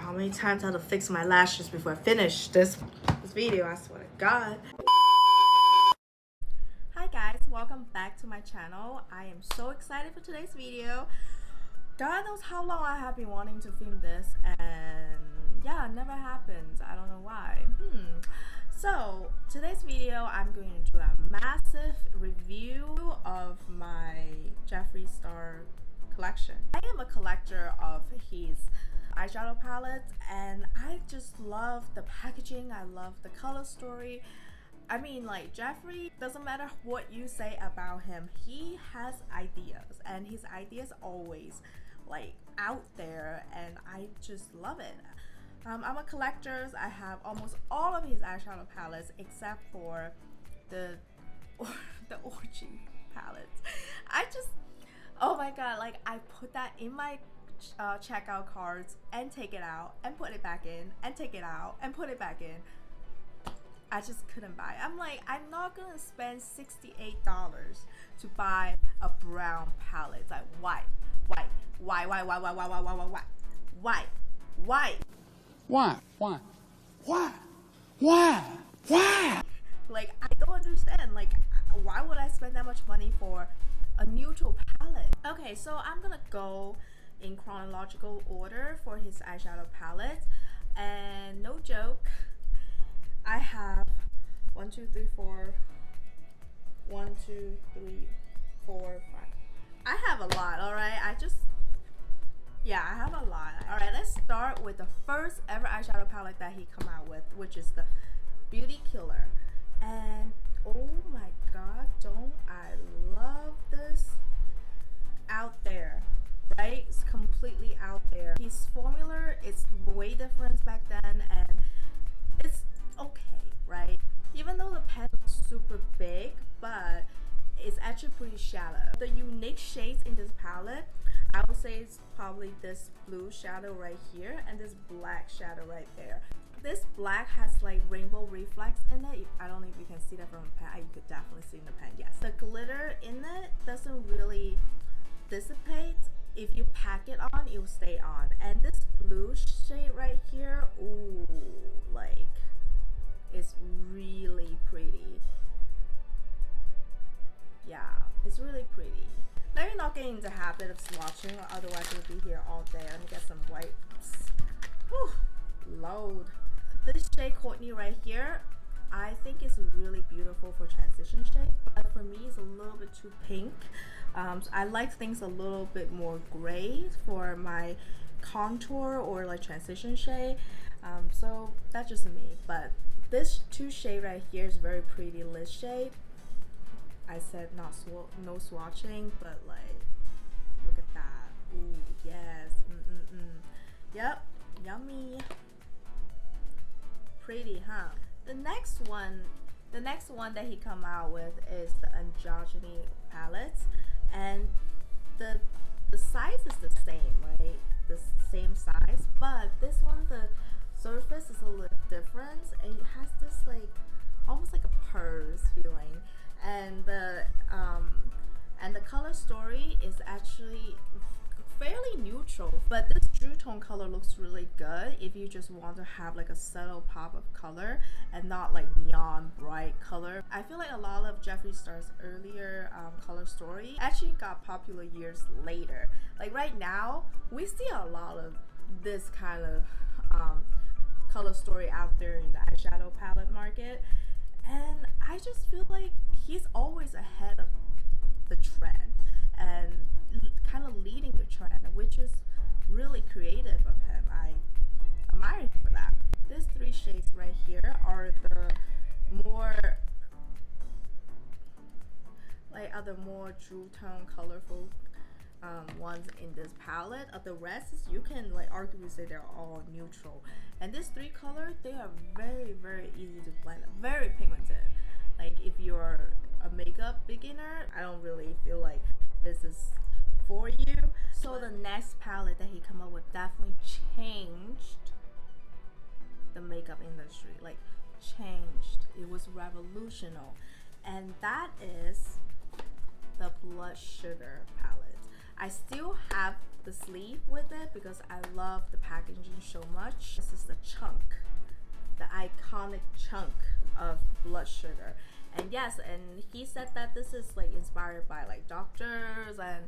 how many times I have to fix my lashes before I finish this video. I swear to God. Hi guys, welcome back to my channel. I am so excited for today's video. God knows how long I have been wanting to film this, and yeah, it never happens. I don't know why. So today's video, I'm going to do a massive review of my Jeffree Star collection. I am a collector of his eyeshadow palettes, and I just love the packaging. I love the color story. I mean, like, Jeffree, doesn't matter what you say about him, he has ideas, and his ideas always like out there, and I just love it. I'm a collector. I have almost all of his eyeshadow palettes except for the Orgy palettes. Oh my god, like, I put that in my checkout cards and take it out and put it back in and take it out and put it back in. I just couldn't buy it. I'm like, I'm not gonna spend $68 to buy a brown palette. It's like, why? Like, I don't understand. Like, why would I spend that much money for a neutral palette? Okay, so I'm gonna go in chronological order for his eyeshadow palette, and no joke, I have 1, 2, 3, 4, 1, 2, 3, 4, 5. I have a lot, alright? I have a lot. Alright, let's start with the first ever eyeshadow palette that he come out with, which is the Beauty Killer. And oh my god, don't I love this? Out there, right? It's completely out there. His formula is way different back then, and it's okay, right? Even though the pen is super big, but it's actually pretty shallow. The unique shades in this palette, I would say it's probably this blue shadow right here and this black shadow right there. This black has like rainbow reflex in it. I don't know if you can see that from the pen. You could definitely see in the pen, yes. The glitter in it doesn't really dissipate. If you pack it on, it will stay on. And this blue shade right here, ooh, like, it's really pretty. Yeah, it's really pretty. Let me not get into the habit of swatching, otherwise we'll be here all day. Let me get some wipes. Whew, load. This shade Courtney right here, I think is really beautiful for transition shade, but for me it's a little bit too pink. So I like things a little bit more gray for my contour or like transition shade. So that's just me. But this two shade right here is very pretty lit shade. I said no swatching, but like, look at that. Ooh, yes. Yep, yummy. Pretty, huh? The next one that he come out with is the Androgyny palette, and the size is the same, right? The same size, but this one, the surface is a little different. It has this like almost like a purse feeling, and the color story is actually fairly neutral, but this Drew tone color looks really good if you just want to have like a subtle pop of color and not like neon bright color. I feel like a lot of Jeffree Star's earlier color story actually got popular years later. Like right now, we see a lot of this kind of color story out there in the eyeshadow palette market, and I just feel like he's always ahead of the trend and kind of leading the trend, which is really creative of him. I admire him for that. These three shades right here are the more Drew tone colorful ones in this palette. The rest is, you can like arguably say they're all neutral, and these three colors, they are very easy to blend, very pigmented. Like if you're a makeup beginner, I don't really feel like this is for you. So the next palette that he come up with definitely changed the makeup industry, like changed. It was revolutionary, and that is the Blood Sugar palette. I still have the sleeve with it because I love the packaging so much. This is the chunk, the iconic chunk of blood sugar. And yes, and he said that this is like inspired by like doctors and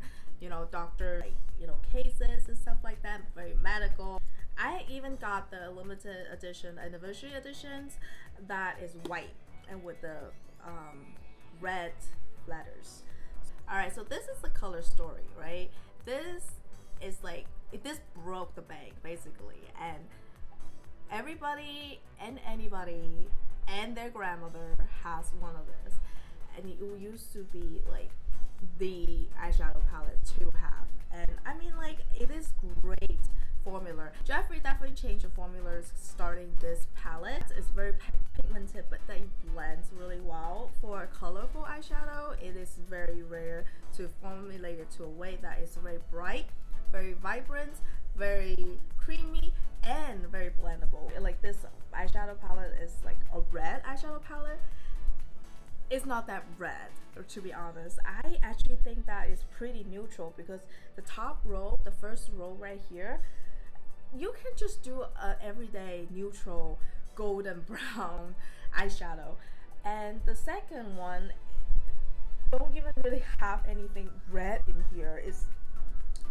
doctor like cases and stuff like that, very medical. I even got the limited edition anniversary editions that is white and with the red letters. All right, so this is the color story, right? This is like, this broke the bank basically, and everybody and anybody and their grandmother has one of this, and it used to be like the eyeshadow palette to have. And I mean, like, it is great formula. Jeffree definitely changed the formulas starting this palette. It's very pigmented, but then it blends really well. For a colorful eyeshadow, it is very rare to formulate it to a way that is very bright, very vibrant, very creamy, and very blendable. Like, this eyeshadow palette is like a red eyeshadow palette. It's not that red, to be honest. I actually think that is pretty neutral, because the top row, the first row right here, you can just do a everyday neutral golden brown eyeshadow, and the second one don't even really have anything red in here. It's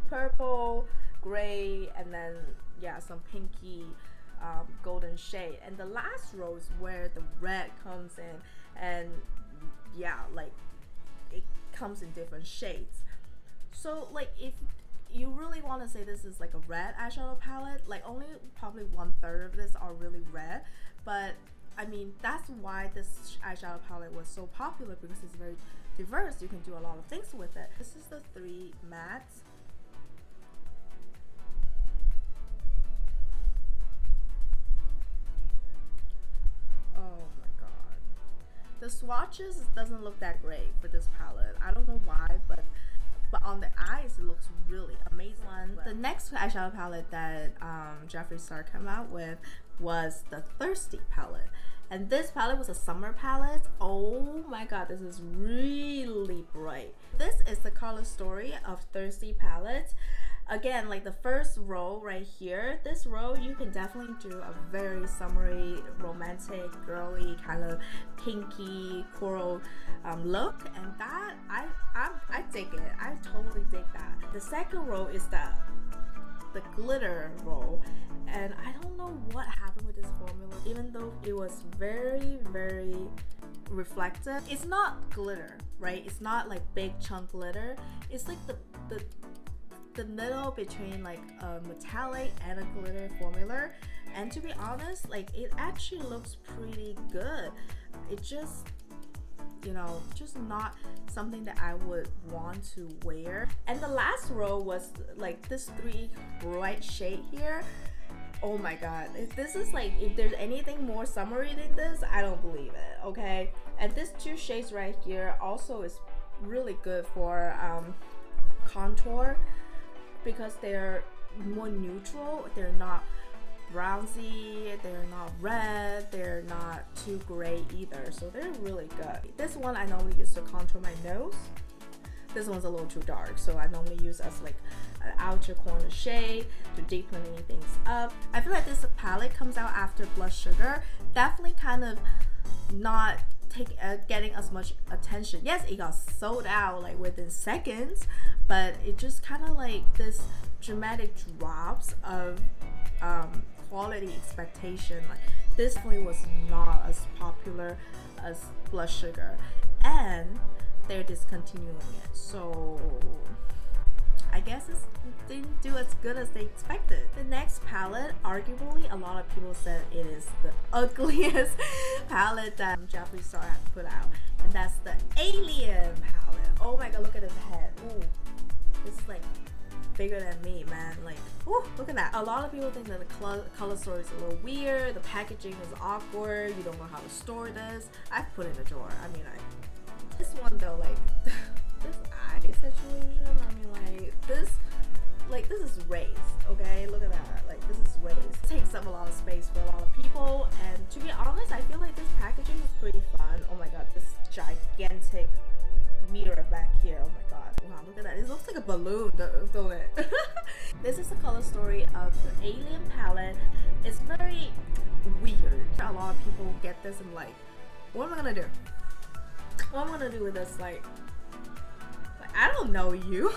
purple, gray, and then yeah, some pinky golden shade, and the last row is where the red comes in, and yeah, like it comes in different shades. So like, if you really want to say this is like a red eyeshadow palette, like only probably 1/3 of this are really red, but I mean, that's why this eyeshadow palette was so popular, because it's very diverse. You can do a lot of things with it. This is the 3 mattes. Oh my god, the swatches doesn't look that great for this palette. I don't know why, but on the eyes it looks really amazing. The next eyeshadow palette that Jeffree Star came out with was the Thirsty palette, and this palette was a summer palette. Oh my god, this is really bright. This is the color story of Thirsty palette. Again, like the first row right here, this row you can definitely do a very summery, romantic, girly, kind of pinky coral look, and that I dig it. I totally dig that. The second row is the glitter row, and I don't know what happened with this formula. Even though it was very, very reflective, it's not glitter, right? It's not like big chunk glitter. It's like the middle between like a metallic and a glitter formula, and to be honest, like it actually looks pretty good. It just, just not something that I would want to wear. And the last row was like this 3 bright shade here. Oh my god, this is like, if there's anything more summery than this, I don't believe it. Okay, and this 2 shades right here also is really good for contour, because they're more neutral. They're not brownsy, they're not red, they're not too gray either, so they're really good. This one I normally use to contour my nose. This one's a little too dark, so I normally use as like an outer corner shade to deepen things up. I feel like this palette comes out after Blush Sugar, definitely kind of not getting as much attention. Yes, it got sold out like within seconds, but it just kind of like this dramatic drops of quality expectation. Like, this definitely was not as popular as Blush Sugar, and they're discontinuing it, so I guess it didn't do as good as they expected. The next palette, arguably a lot of people said it is the ugliest palette that Jeffree Star has put out, and that's the Alien palette. Oh my god, look at his head. Ooh, it's like bigger than me, man. Like, ooh, look at that. A lot of people think that the color story is a little weird, the packaging is awkward, you don't know how to store this. I've put it in a drawer. I mean, this one though, like this eye situation, I mean, like this is raised, okay? Look at that, like this is raised. It takes up a lot of space for a lot of people, and to be honest, I feel like this packaging is pretty fun. Oh my god, this gigantic mirror back here. Oh my god, wow, look at that. It looks like like a balloon, don't it? This is the color story of the Alien palette. It's very weird. A lot of people get this and like, what am I gonna do? What am I gonna do with this? Like I don't know you.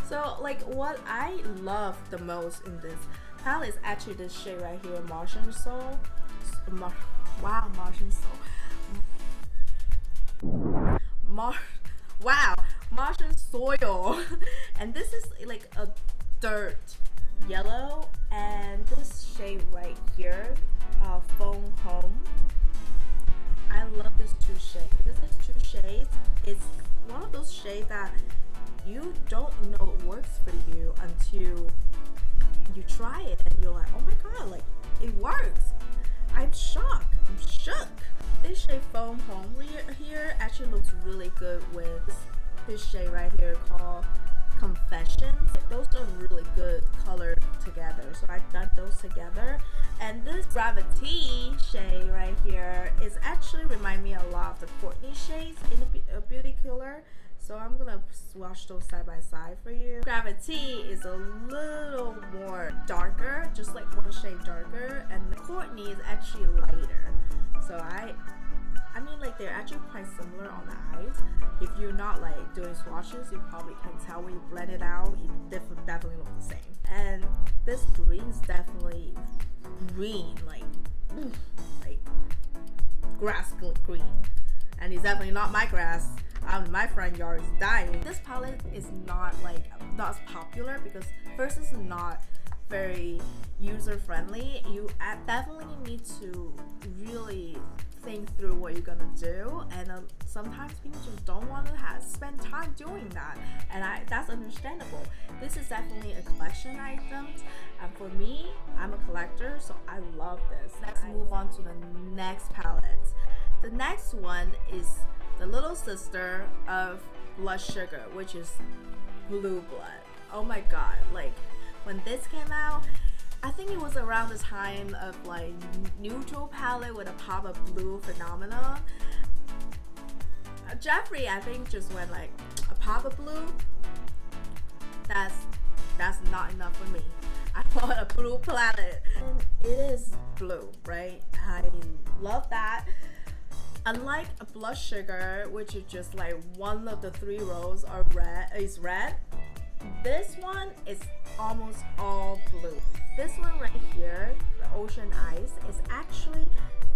So like what I love the most in this palette is actually this shade right here, Martian Soul. Wow, Martian Soul. Wow, Martian Soil. And this is like a dirt yellow, and this shade right here, Phone Home. I love these two shades. These two shades is one of those shades that you don't know it works for you until you try it and you're like, oh my god, like it works. I'm shocked. I'm shook. This shade Phone Home here actually looks really good with this shade right here called Confessions. Those are really good color together, so I've done those together. And this Gravity shade right here is actually remind me a lot of the Courtney shades in the Beauty Killer. So I'm gonna swatch those side by side for you. Gravity is a little more darker, just like one shade darker, and the Courtney is actually lighter. So I mean, like they're actually quite similar on the eyes. If you're not like doing swatches, you probably can tell when you blend it out. It definitely look the same. And this green is definitely green, like grass green, and it's definitely not my grass. My front yard is dying. This palette is not as popular because first it's not very user friendly. You definitely need to really think through what you're gonna do, and sometimes people just don't want to spend time doing that, and that's understandable. This is definitely a collection item, and for me, I'm a collector, so I love this. Let's move on to the next palette. The next one is the little sister of Blush Sugar, which is Blue Blood. Oh my god, like when this came out, I think it was around the time of like neutral palette with a pop of blue phenomenon. Jeffree, I think, just went like a pop of blue. That's not enough for me. I want a blue palette, and it is blue, right? I love that. Unlike a Blush Sugar, which is just like one of the 3 rows are red, this one is almost all blue. This one right here, the Ocean Ice, is actually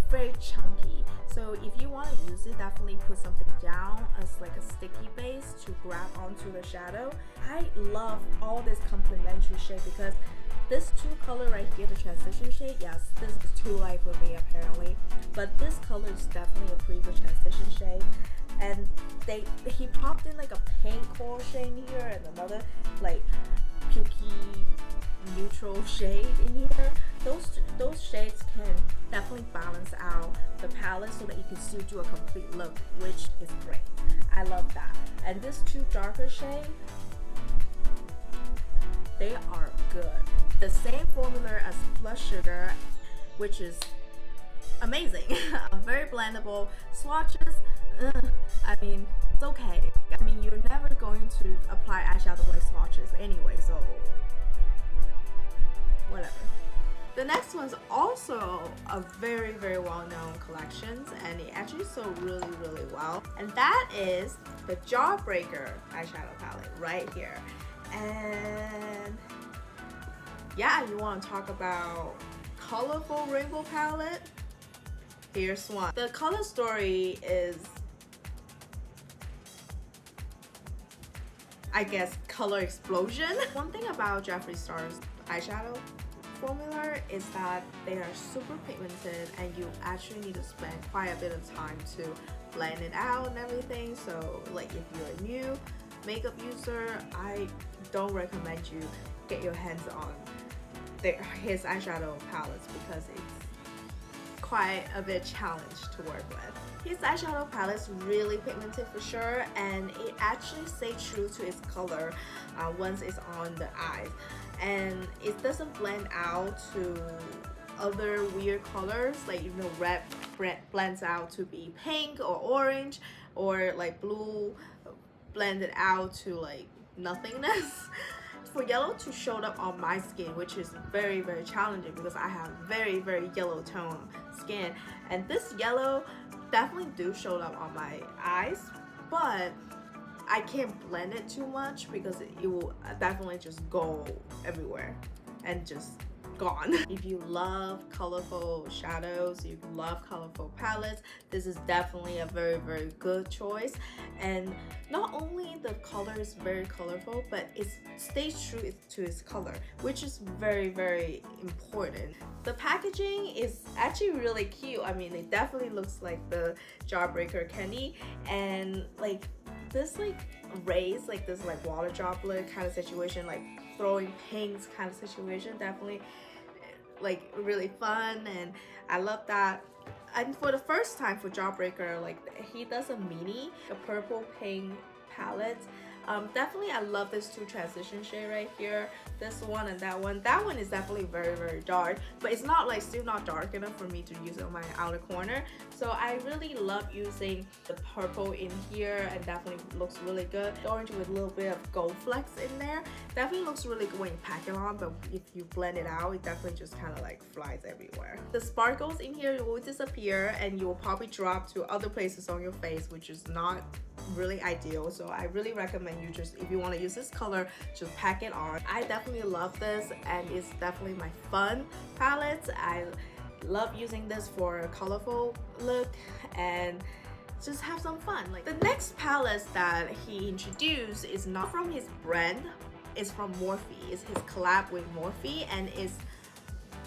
very chunky. So if you want to use it, definitely put something down as like a sticky base to grab onto the shadow. I love all this complementary shade because this 2 color right here, the transition shade, yes, this is too light for me apparently, but this color is definitely a pretty good transition shade. And he popped in like a pink coral shade here and another like pukey neutral shade in here. Those shades can definitely balance out the palette so that you can still do a complete look, which is great. I love that. And this 2 darker shades, they are good. The same formula as Blush Sugar, which is amazing. Very blendable. Swatches, I mean, it's okay. I mean, you're never going to apply eyeshadow like swatches anyway, so whatever. The next one's also a very, very well-known collection, and it actually sold really, really well. And that is the Jawbreaker eyeshadow palette right here. And yeah, you want to talk about colorful rainbow palette? Here's one. The color story is, I guess, color explosion. One thing about Jeffree Star's eyeshadow formula is that they are super pigmented and you actually need to spend quite a bit of time to blend it out and everything. So like if you're a new makeup user, I don't recommend you get your hands on his eyeshadow palettes because it's quite a bit challenge to work with. His eyeshadow palette's really pigmented for sure, and it actually stays true to its color once it's on the eyes, and it doesn't blend out to other weird colors, like, you know, red blends out to be pink or orange, or like blue blended out to like nothingness. For yellow to show up on my skin, which is very challenging because I have very yellow tone skin, and this yellow definitely do show up on my eyes, but I can't blend it too much because it will definitely just go everywhere and just gone. If you love colorful shadows, you love colorful palettes, this is definitely a very good choice. And not only the color is very colorful, but it stays true to its color, which is very important. The packaging is actually really cute. I mean, it definitely looks like the Jawbreaker candy, and like this like rays, like this like water droplet kind of situation, like throwing pinks kind of situation, definitely like really fun, and I love that. And for the first time for Jawbreaker, like he does a mini, a purple pink palette. Definitely I love this two transition shade right here, this one and that one. That one is definitely very dark, but it's not like still not dark enough for me to use it on my outer corner. So I really love using the purple in here, and definitely looks really good. The orange with a little bit of gold flecks in there definitely looks really good when you pack it on, but if you blend it out, it definitely just kind of like flies everywhere. The sparkles in here will disappear, and you will probably drop to other places on your face, which is not really ideal. So I really recommend you just, if you want to use this color, just pack it on. I definitely love this, and it's definitely my fun palette. I love using this for a colorful look and just have some fun. Like the next palette that he introduced is not from his brand, it's from Morphe. It's his collab with Morphe, and it's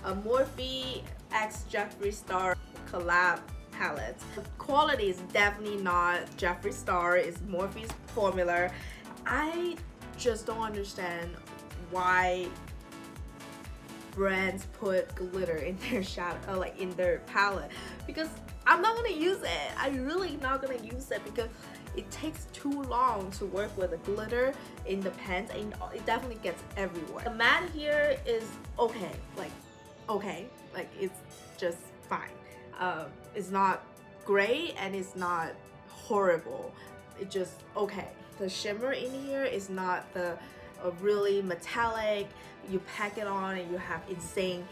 a Morphe x Jeffree Star collab palette. The quality is definitely not Jeffree Star, it's Morphe's formula. I just don't understand why brands put glitter in their shadow, like in their palette, because I'm not gonna use it. I'm really not gonna use it because it takes too long to work with the glitter in the pens, and it definitely gets everywhere. The matte here is okay, like it's just fine. It's not great and it's not horrible, it's just okay. The shimmer in here is not the really metallic, you pack it on and you have insane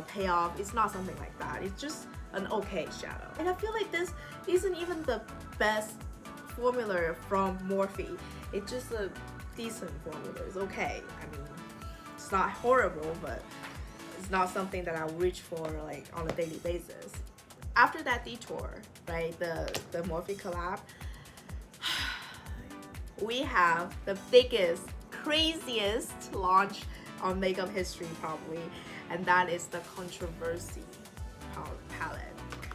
payoff. It's not something like that. It's just an okay shadow, and I feel like this isn't even the best formula from Morphe. It's just a decent formula. It's okay. I mean, it's not horrible, but it's not something that I reach for like on a daily basis. After that detour, right, the Morphe collab, we have the biggest, craziest launch on makeup history probably, and that is the Controversy palette,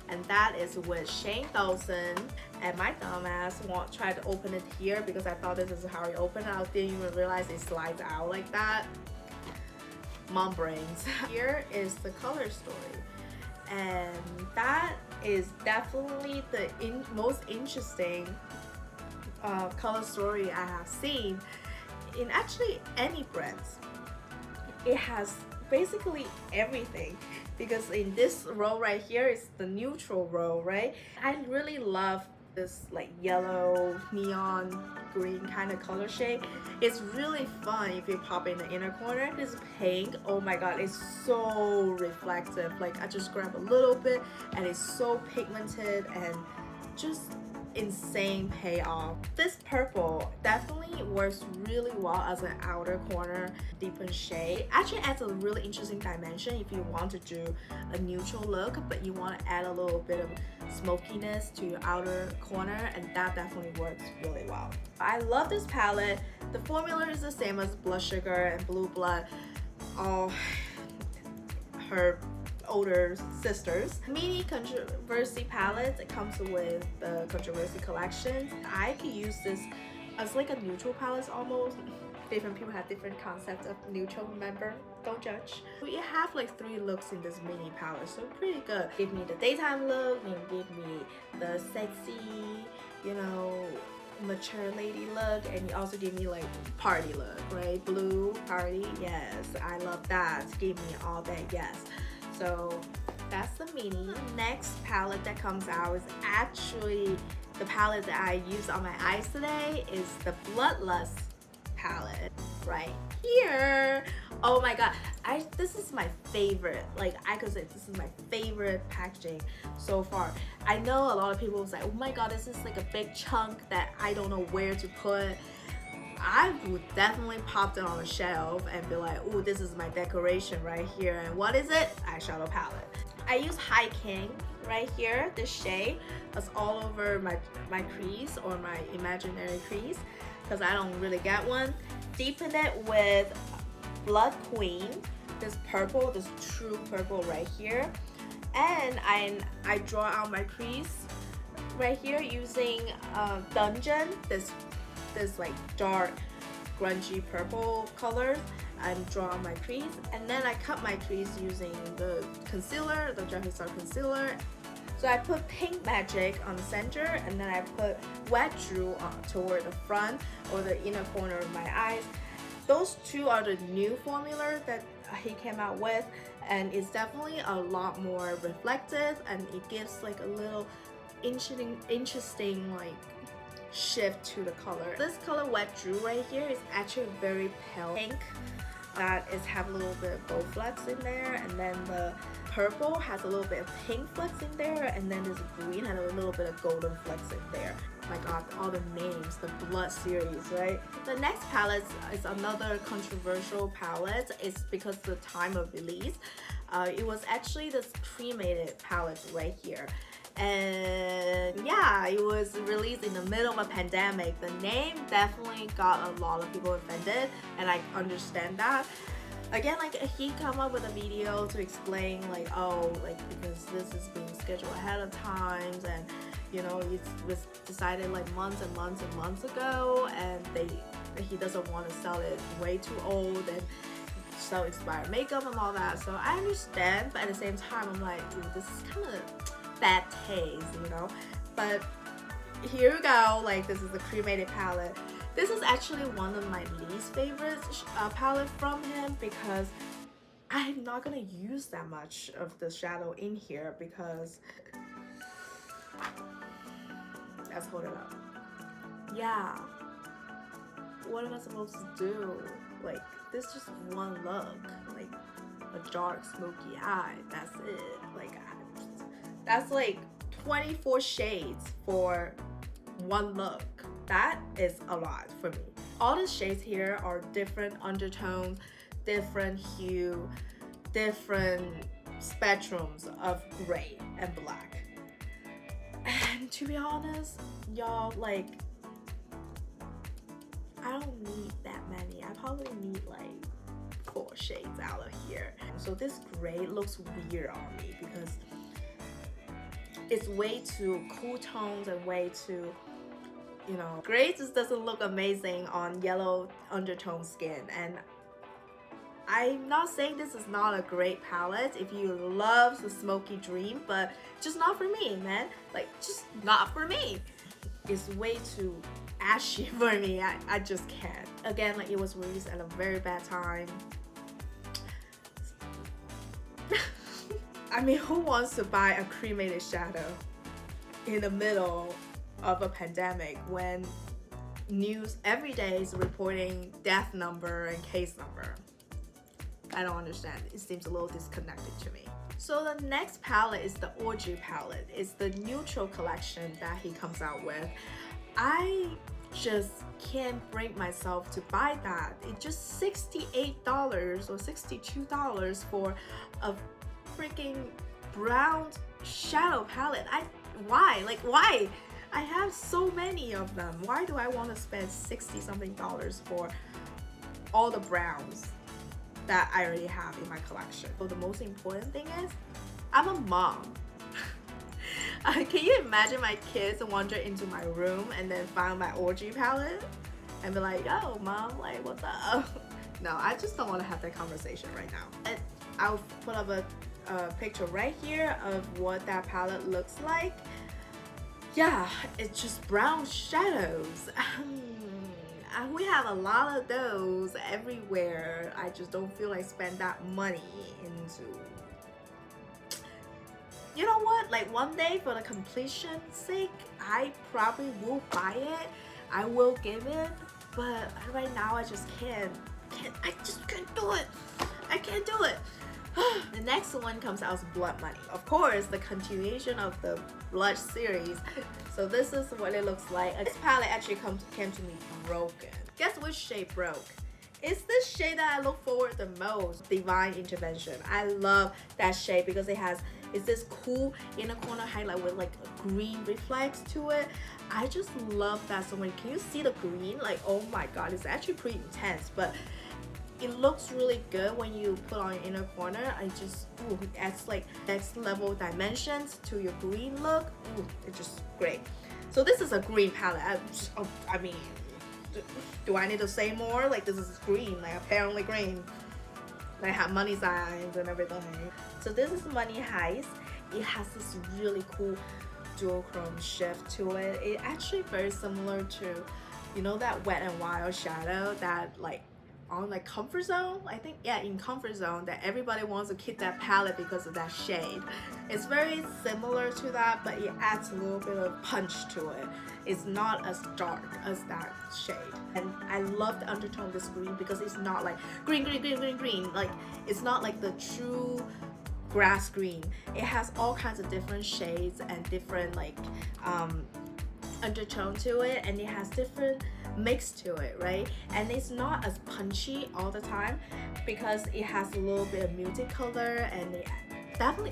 and that is with Shane Dawson. And my dumbass tried to open it here because I thought this is how you open it. I didn't even realize it slides out like that. Mom brains. Here is the color story, and that is definitely the most interesting color story I have seen in actually any brands. It has basically everything, because in this row right here is the neutral row, right? I really love this like yellow neon green kind of color shade. It's really fun if you pop in the inner corner. This pink, oh my god, it's so reflective. Like I just grab a little bit and it's so pigmented and just insane payoff. This purple definitely works really well as an outer corner deepened shade. Actually adds a really interesting dimension if you want to do a neutral look, but you want to add a little bit of smokiness to your outer corner, and that definitely works really well. I love this palette. The formula is the same as Blood Sugar and Blue Blood, all her older sisters. Mini Controversy palette, it comes with the Controversy collection. I could use this as like a neutral palette almost. Different people have different concepts of neutral, remember? Don't judge. We have like 3 looks in this mini palette, so pretty good. Give me the daytime look, and give me the sexy, mature lady look, and you also give me like party look, right? Blue party, yes, I love that. Give me all that, yes. So that's the mini. Next palette that comes out is actually the palette that I used on my eyes today, is the Bloodlust palette right here. Oh my god, this is my favorite. Like, I could say this is my favorite packaging so far. I know a lot of people say, oh my god, this is like a big chunk that I don't know where to put. I would definitely pop it on a shelf and be like, oh, this is my decoration right here. And what is it? Eyeshadow palette. I use High King right here, this shade. That's all over my crease or my imaginary crease because I don't really get one. Deepen it with Blood Queen, this purple, this true purple right here. And I draw out my crease right here using Dungeon, this like dark grungy purple colors, and draw on my crease. And then I cut my crease using the concealer, the Jeffree Star concealer. So I put Pink Magic on the center, and then I put Wet Drew toward the front or the inner corner of my eyes. Those two are the new formula that he came out with, and it's definitely a lot more reflective, and it gives like a little interesting like shift to the color. This color Wet Drew right here is actually very pale pink that is have a little bit of gold flecks in there, and then the purple has a little bit of pink flecks in there, and then this green had a little bit of golden flecks in there. Oh my god, all the names, the Blood series, right? The next palette is another controversial palette. It's because of the time of release. It was actually this Cremated palette right here. And yeah, it was released in the middle of a pandemic. The name definitely got a lot of people offended, and I understand that. Again, like, he come up with a video to explain like, oh, like, because this is being scheduled ahead of times, and you know, it was decided like months and months and months ago, and he doesn't want to sell it way too old and sell expired makeup and all that. So I understand, but at the same time I'm like, dude, this is kind of bad taste, you know. But here we go, like, this is the Cremated palette. This is actually one of my least favorite palette from him, because I'm not gonna use that much of the shadow in here, because let's hold it up. Yeah, what am I supposed to do? Like, this just one look, like a dark smoky eye, that's it. Like, that's like 24 shades for one look. That is a lot for me. All the shades here are different undertones, different hue, different spectrums of gray and black. And to be honest, y'all, like, I don't need that many. I probably need like 4 shades out of here. So this gray looks weird on me because it's way too cool tones and way too, you know, gray just doesn't look amazing on yellow undertone skin. And I'm not saying this is not a great palette if you love the smoky dream, but just not for me, man. Like, just not for me. It's way too ashy for me. I just can't. Again, like, it was released at a very bad time. I mean, who wants to buy a cremated shadow in the middle of a pandemic when news every day is reporting death number and case number? I don't understand. It seems a little disconnected to me. So the next palette is the Orgy palette. It's the neutral collection that he comes out with. I just can't bring myself to buy that. It's just $68 or $62 for a freaking brown shadow palette. Why? Like, why? I have so many of them. Why do I want to spend 60 something dollars for all the browns that I already have in my collection? So the most important thing is, I'm a mom. Can you imagine my kids wander into my room and then find my Orgy palette and be like, yo, mom, like, what's up? No, I just don't want to have that conversation right now. And I'll put up a picture right here of what that palette looks like. Yeah, it's just brown shadows. And we have a lot of those everywhere. I just don't feel like spend that money into. You know what? Like, one day, for the completion's sake, I probably will buy it. I will give it but right now I just I just can't do it. I can't do it. The next one comes out as Blood Money. Of course, the continuation of the Blood series. So this is what it looks like. This palette actually came to me broken. Guess which shade broke? It's this shade that I look forward the most, Divine Intervention. I love that shade because it's this cool inner corner highlight with like a green reflex to it. I just love that so much. Can you see the green? Like, oh my god, it's actually pretty intense, but it looks really good when you put on your inner corner. Ooh, it adds like next level dimensions to your green look. Ooh, it's just great. So this is a green palette. I mean, do I need to say more? Like, this is green, like apparently green. They have money signs and everything. So this is Money Heist. It has this really cool dual chrome shift to it. It actually very similar to, you know, that Wet n Wild shadow that like on like Comfort Zone, I think, yeah, in Comfort Zone, that everybody wants to keep that palette because of that shade. It's very similar to that, but it adds a little bit of punch to it. It's not as dark as that shade. And I love the undertone of this green because it's not like green. Like, it's not like the true grass green. It has all kinds of different shades and different like undertone to it, and it has different mix to it, right? And it's not as punchy all the time because it has a little bit of muted color, and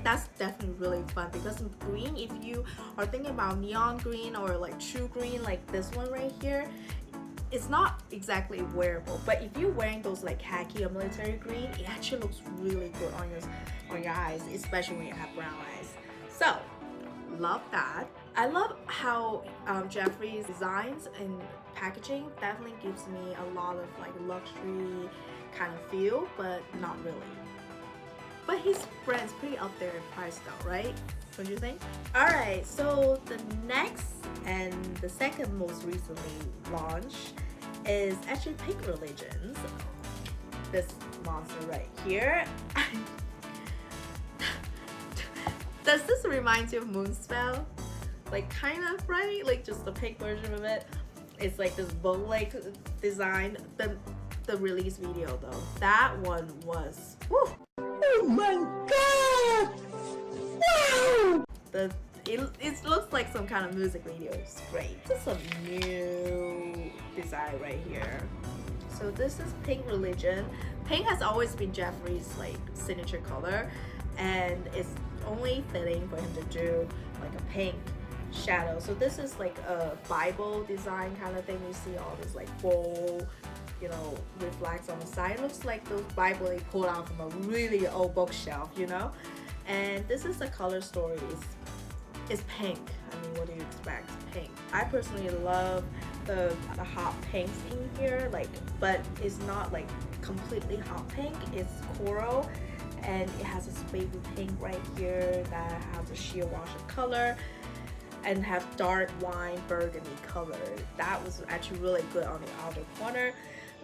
that's definitely really fun because in green, if you are thinking about neon green or like true green like this one right here, it's not exactly wearable, but if you're wearing those like khaki or military green, it actually looks really good on your eyes, especially when you have brown eyes. So love that. I love how Jeffree's designs and packaging definitely gives me a lot of like luxury kind of feel, but not really. But his brand's pretty up there in price though, right? Don't you think? Alright, so the next and the second most recently launched is actually Pink Religions. This monster right here. Does this remind you of Moonspell? Like, kind of, right? Like just the pink version of it. It's like this bow-like design. The release video though, that one was, whew. Oh my god! Wow! It looks like some kind of music video. It's great. This is a new design right here. So this is Pink Religion. Pink has always been Jeffree's like signature color, and it's only fitting for him to do like a pink shadow. So this is like a Bible design kind of thing. You see all this like bold, you know, reflects on the side. It looks like those Bible they pulled out from a really old bookshelf, you know. And this is the color story. It's pink. I mean, what do you expect? Pink. I personally love the hot pinks in here, like, but it's not like completely hot pink. It's coral, and it has this baby pink right here that has a sheer wash of color and have dark wine burgundy color. That was actually really good on the outer corner.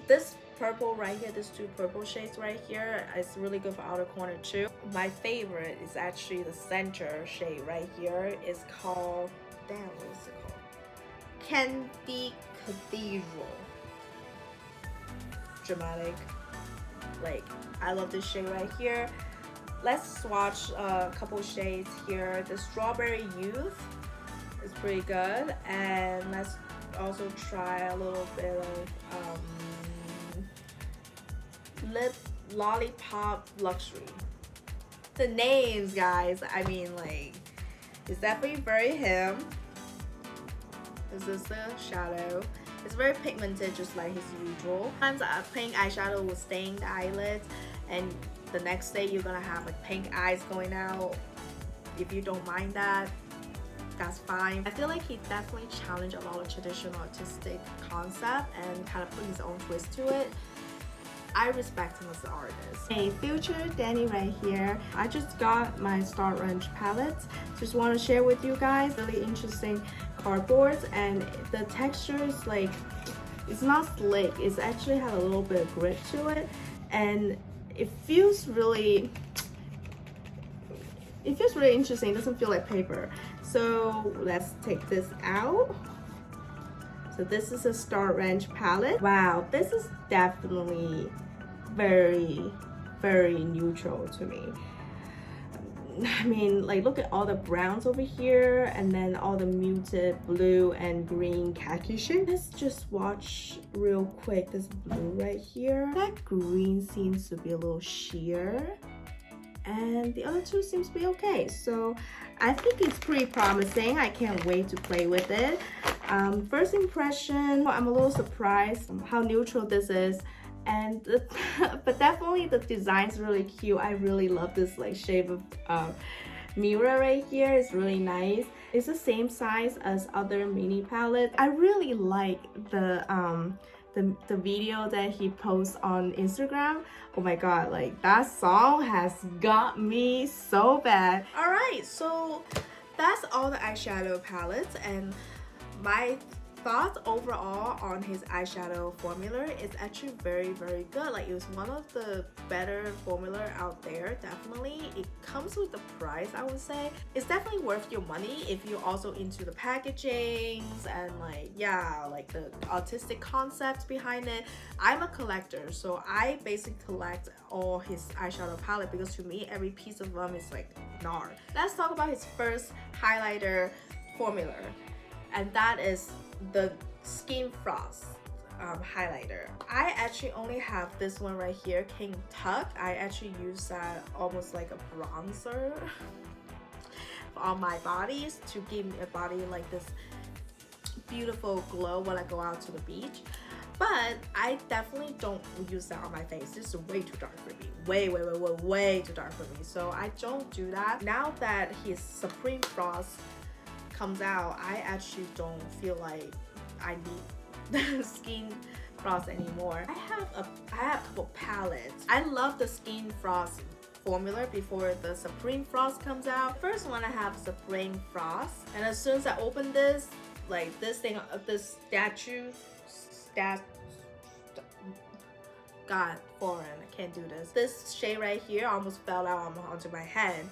This purple right here, these two purple shades right here, is really good for outer corner too. My favorite is actually the center shade right here. It's called, damn, what is it called? Candy Cathedral. Dramatic. Like, I love this shade right here. Let's swatch a couple shades here. The Strawberry Youth is pretty good, and let's also try a little bit of Lip Lollipop Luxury. The names, guys, I mean, like, it's definitely very him. This is the shadow. It's very pigmented, just like his usual. Sometimes pink eyeshadow will stain the eyelids, and the next day you're gonna have like pink eyes going out. If you don't mind that, that's fine. I feel like he definitely challenged a lot of traditional artistic concept and kind of put his own twist to it. I respect him as an artist. Hey, Future Danny right here. I just got my Star Ranch palettes. Just want to share with you guys really interesting cardboards, and the texture is like, it's not slick. It's actually have a little bit of grit to it, and it feels really interesting. It doesn't feel like paper. So let's take this out. So this is a Star Ranch palette. Wow, this is definitely very neutral to me. I mean, like, look at all the browns over here and then all the muted blue and green khaki shade. Let's just watch real quick this blue right here. That green seems to be a little sheer and the other two seems to be okay. So I think it's pretty promising. I can't wait to play with it. First impression, I'm a little surprised how neutral this is. And but definitely the design's really cute. I really love this like shape of mirror right here. It's really nice. It's the same size as other mini palettes. I really like the video that he posts on Instagram. Oh my god, like that song has got me so bad. All right, so that's all the eyeshadow palettes, and my thoughts overall on his eyeshadow formula is actually very good. Like, it was one of the better formula out there. Definitely it comes with the price. I would say it's definitely worth your money if you're also into the packagings and like, yeah, like the artistic concepts behind it. I'm a collector, so I basically collect all his eyeshadow palette because to me every piece of them is like gnar. Let's talk about his first highlighter formula, and that is the Skin Frost highlighter. I actually only have this one right here, King Tut. I actually use that almost like a bronzer on my bodies to give me a body like this beautiful glow when I go out to the beach. But I definitely don't use that on my face. This is way too dark for me. Way too dark for me. So I don't do that. Now that his Supreme Frost comes out, I actually don't feel like I need the Skin Frost anymore. I have a couple palettes. I love the Skin Frost formula before the Supreme Frost comes out. First one I have Supreme Frost, and as soon as I open this, like this thing, this God, foreign, I can't do this. This shade right here almost fell out onto my hand.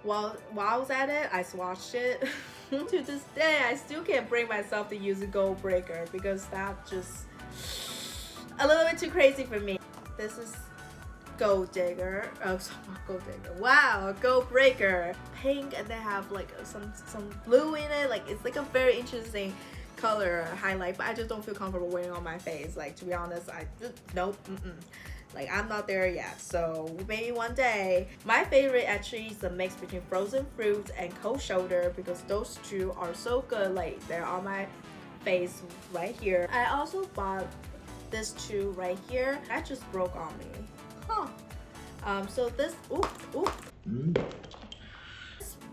While I was at it, I swatched it. To this day, I still can't bring myself to use a Gold Breaker because that's just a little bit too crazy for me. This is Gold Digger. Oh, not Gold Digger. Wow, Gold Breaker. Pink, and they have like some blue in it. Like, it's like a very interesting color highlight, but I just don't feel comfortable wearing on my face. Like, to be honest, nope. Like, I'm not there yet, so maybe one day. My favorite actually is the mix between Frozen Fruit and Cold Shoulder because those two are so good. Like, they're on my face right here. I also bought this two right here. That just broke on me. So this,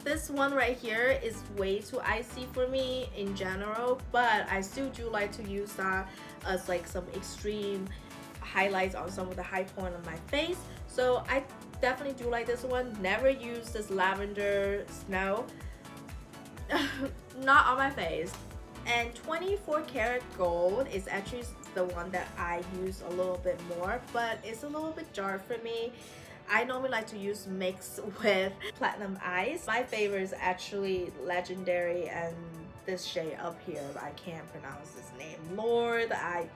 this one right here is way too icy for me in general, but I still do like to use that as like some extreme highlights on some of the high point of my face. So I definitely do like this one. Never use this Lavender Snow. Not on my face. And 24 karat gold is actually the one that I use a little bit more, but it's a little bit dark for me. I normally like to use mix with Platinum Ice. My favorite is actually Legendary and this shade up here, but I can't pronounce this name. Lord, I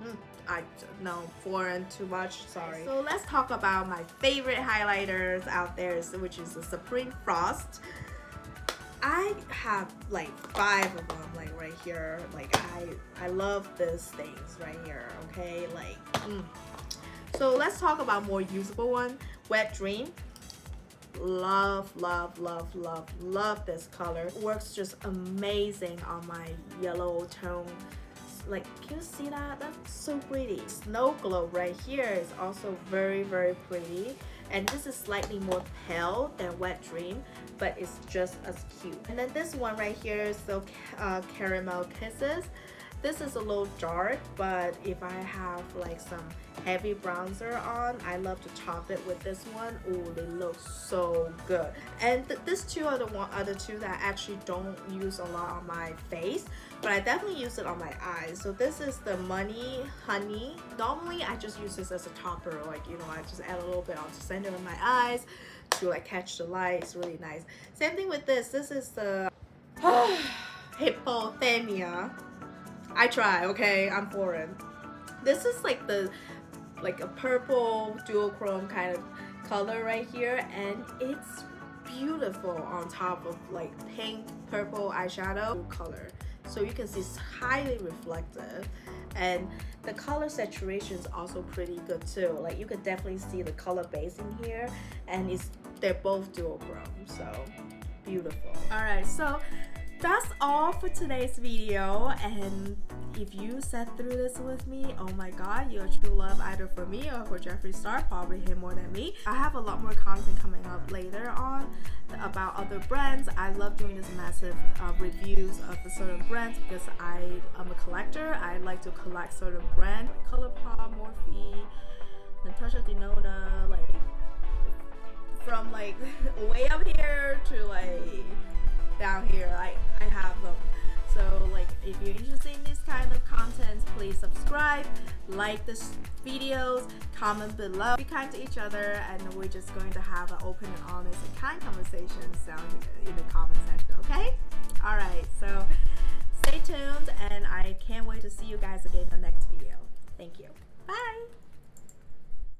know foreign too much, sorry. So let's talk about my favorite highlighters out there, which is the Supreme Frost. I have like 5 of them, like right here. Like, I love these things right here, okay? Like, So let's talk about more usable one. Wet Dream. Love this color. Works just amazing on my yellow tone. Like, can you see that? That's so pretty. Snow Glow right here is also very pretty, and this is slightly more pale than Wet Dream, but it's just as cute. And then this one right here is the Caramel Kisses. This is a little dark, but if I have like some heavy bronzer on, I love to top it with this one. Oh, they look so good. And these two are the other two that I actually don't use a lot on my face, but I definitely use it on my eyes. So this is the Money Honey. Normally I just use this as a topper, like, you know, I just add a little bit onto the center of my eyes to like catch the light. It's really nice. Same thing with this. This is the Hippothemia. I try, okay? I'm foreign. This is like a purple duochrome kind of color right here, and it's beautiful on top of like pink purple eyeshadow color. So you can see it's highly reflective, and the color saturation is also pretty good too. Like you can definitely see the color base in here, and they're both duochrome, so beautiful. Alright, so that's all for today's video, and if you sat through this with me, oh my god, you're a true love either for me or for Jeffree Star, probably him more than me. I have a lot more content coming up later on about other brands. I love doing this massive reviews of a certain brands because I am a collector. I like to collect certain brands like ColourPop, Morphe, Natasha Denona, like from like way up here to like down here. Like I have them. So like if you're interested in this kind of content, please subscribe, like this videos, comment below, be kind to each other, and we're just going to have an open and honest and kind conversations down here in the comment section, okay? Alright, so stay tuned, and I can't wait to see you guys again in the next video. Thank you. Bye!